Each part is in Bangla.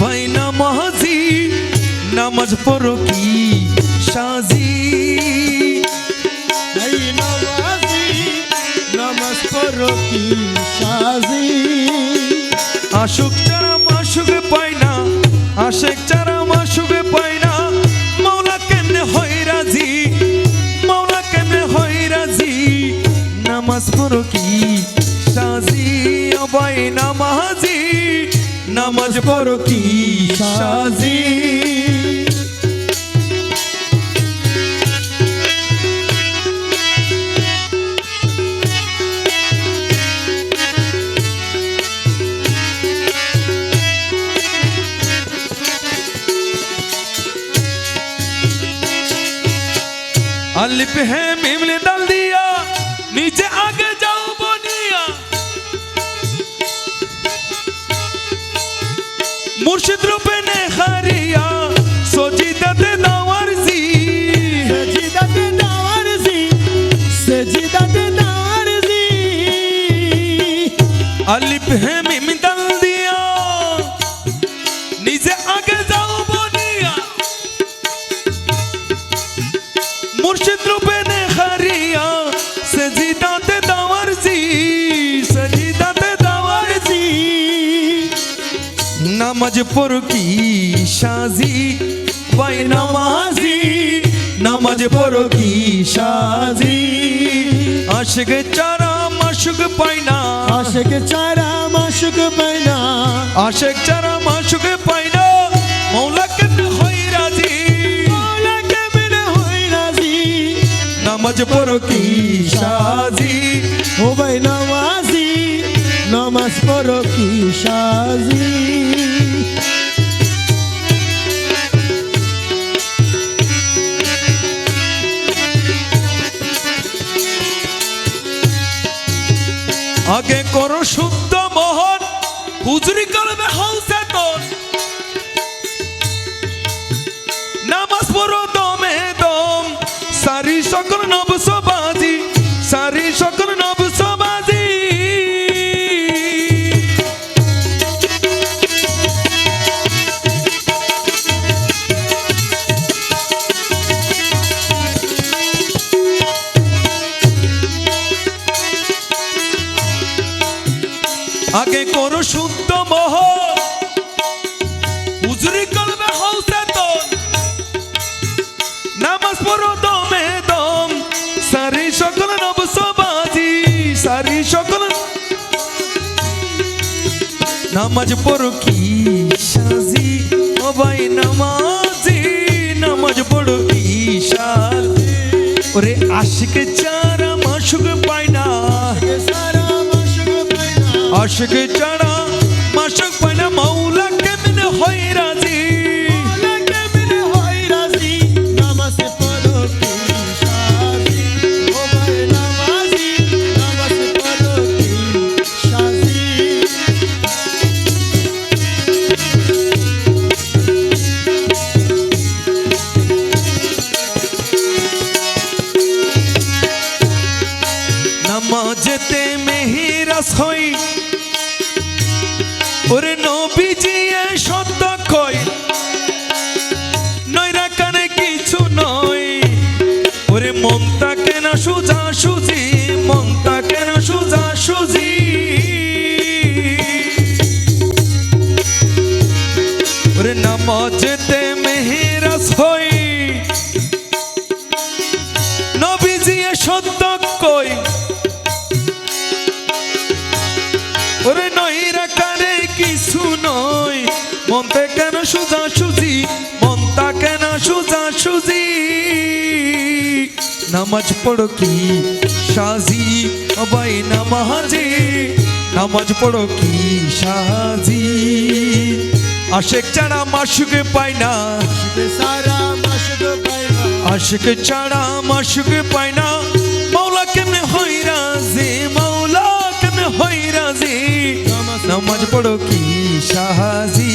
ভাই নামাজি নামাজ পড়ো কি সাজি এই নামাজি নামাজ পড়ো কি সাজি আশুক ছাড়া মাশুকে পায় না আশেক ছাড়া মাশুকে পায় না মাওলা কেমনে হয় রাজি মাওলা কেমনে হয় রাজি নামাজ পড়ো কি সাজি ও ভাই নামাজি নামাজ পড়ো কি সাজি अलिफ है मीम ने डाल दिया नीचे आगे जाओ बोनिया मुर्शिद रूपे ने खरिया सजीदते दावरजी सजीदते दावरजी सजीदते दावरजी अलिफ है मीम डाल दिया नीचे आगे जाओ बोनिया मुर्शिद रूपे ने खरिया सजीदाते दावरजी सजीदाते दावरजी नामाज पढ़ो की साजी भाई नमाजी नामाज पढ़ो की साजी आशिक चारा माशुक पाइना आशिक चारा माशुक पाइना आशिक चारा माशुक पाइना मौला के होई राजी नामाज पढ़ो की साजी ओ भाई नमाजी नमाज पढ़ो की साजी आगे करो शुद्ध मोहन हुजरी कलमे हौसे तो नामाज पढ़ो दमे दम सारी सकल नबसबाजी सारी सकल नबसबाजी आगे करो शुद्ध मोह हुजरी कलमे हौसे तो नामाज पढ़ो दमे दम सारी सकल नबसबाजी सारी सकल नामाज पढ़ो की साजी ओ भाई नमाजी नामाज पढ़ो की साजी ओरे आशिक चारा माशुक पाइना आशिक चारा माशुक पाइना मौला केमने होई राजी मौला केमने होई राजी नमाज पढ़ो की साजी ओ भाई नमाजी नमाज पढ़ो की साजी नमाजते में ही रस होई ওরে নবীজি সত্য কই নয়রা কানে কিছু নয় ওরে মনটা কেন সুজা সুজি মনটা কেন সুজা সুজি ওরে নামাজেতে মেহেরাস হই নবীজি সত্য কই ওরে নয়রা কানে কিছু নয় মনটা কেন সুজা সুজি মনটা কেন সুজা সুজি নামাজ পড়ো কি সাজি ও ভাই নামাজি নামাজ পড়ো কি সাজি আশিক ছাড়া মাশুক পায় না সারা মাশুক পায় না আশিক ছাড়া মাশুক পায় না মৌলা কেমনে হয় রাজি মৌলা কেমনে হয় রাজি নামাজ পড়ো কি সাজি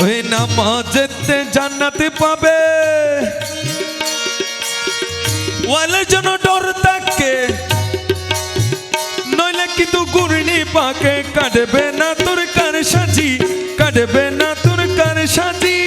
ওই নামাজেতে জান্নাতে পাবে ওয়ালের জন্য ডর থাকে নইলে কিন্তু গুরনি পাকে কাটবে না তোর কার সাজি কাটবে না তোর কার সাজি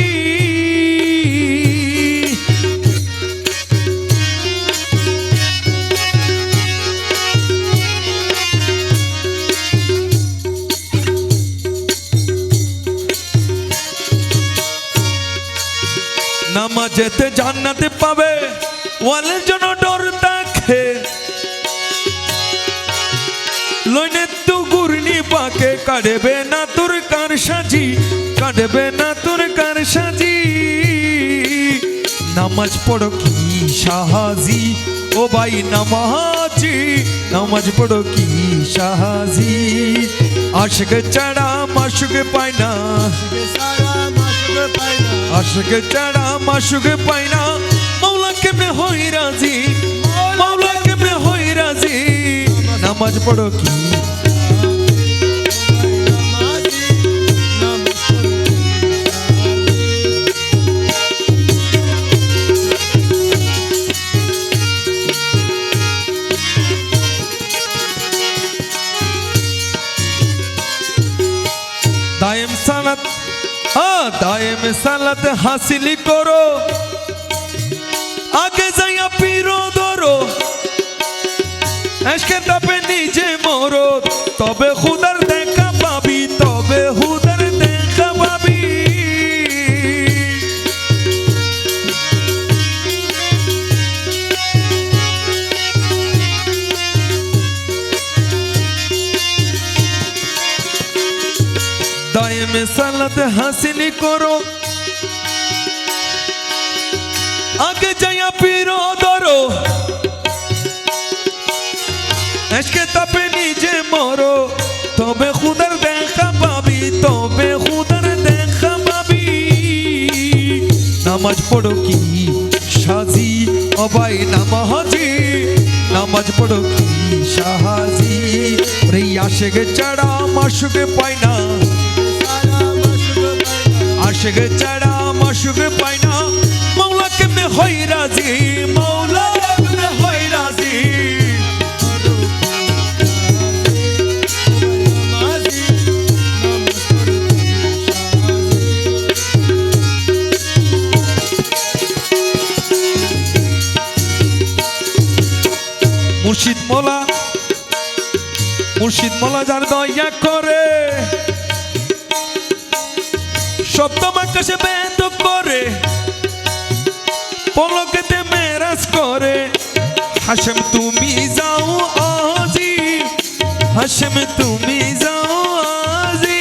নামাজেতে জান্নাতে পাবে ওয়ালের জন্য ডর থাকে লইনে তু গুরনি পাকে কাটবে না তোর কার সাজি কাটবে না তোর কার সাজি নামাজ পড়ো কি সাহাজি ও ভাই নামাজি নামাজ পড়ো কি সাহাজি আশিক ছাড়া মাশুক পায় না সারা মাসুক পাই না আশিক ছাড়া মাশুক পায় না মৌলা কেমনে হই রাজি মৌলা কেমনে হই রাজি নামাজ পড়ো কি নামাজি নামাজ পড়ো দায়েম সালাত দায়েম সালাত হাসিল করো আগে যাইয়া পীরো ধরো আজকে তাপে নিজে মরো তবে খুদার দেখা পাবি তবে খুদার দেখা পাবি দায়েম সালাত হাসিল করো আগে যাইয়া পীরো ধরো আজকে তাপে নিজে মরো তবে খুদার দেখা পাবি তবে খুদার দেখা পাবি নামাজ পড়ো কি সাজি ও ভাই নামাজি নামাজ পড়ো কি সাহাজি রে আশেক ছাড়া মাশুক পায় না সারা মাসুক পাই না আশেক ছাড়া মাশুক পায় না মৌলা কেমনে হই রাজি মৌলা কেমনে হই রাজি নামাজি নামাজ পড়ো মুর্শিদ মোলা যার দয়া করে সপ্তম আকাশে বেদ করে পলকেতে মেরাজ করে হাশেম তুমি যাও আজি হাশেম তুমি যাও আজি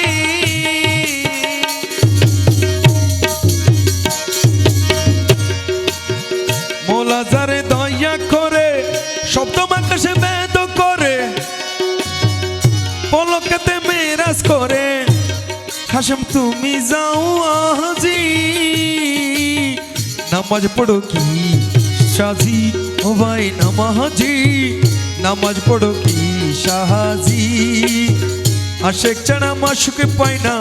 মোলা যার দয়া করে সপ্তম আকাশে বেদ করে পলকেতে মেরাজ করে হাশেম তুমি যাও আজি নামাজ পড়ো কি সাজি ও ভাই নামাজি নামাজ পড়ো কি সাহাজি আশেক ছাড়া মাশুকে পায় না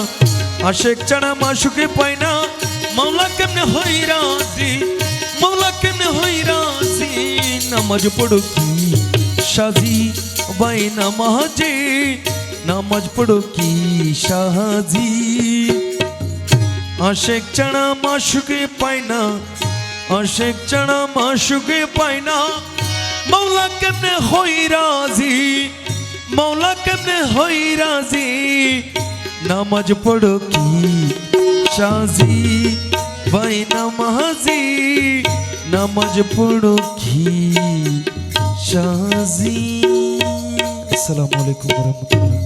আশেক ছাড়া মাশুকে পায় না মৌলা কেমনে হই রাজি মৌলা কেমনে হই রাজি নামাজ পড়ো কি সাজি ও ভাই নামাজি নামাজ পড়ো কি সাহাজি আশেক ছাড়া মাশুকে পায় না আশেক ছাড়া মাশুকে পায় না মৌলা কেমনে হই রাজি মৌলা কেমনে হই রাজি নামাজ পড়ো কি সাজি ভাই নামাজি নামাজ পড়ো কি সাজি আসসালামু আলাইকুম ওয়া রাহমাতুল্লাহ।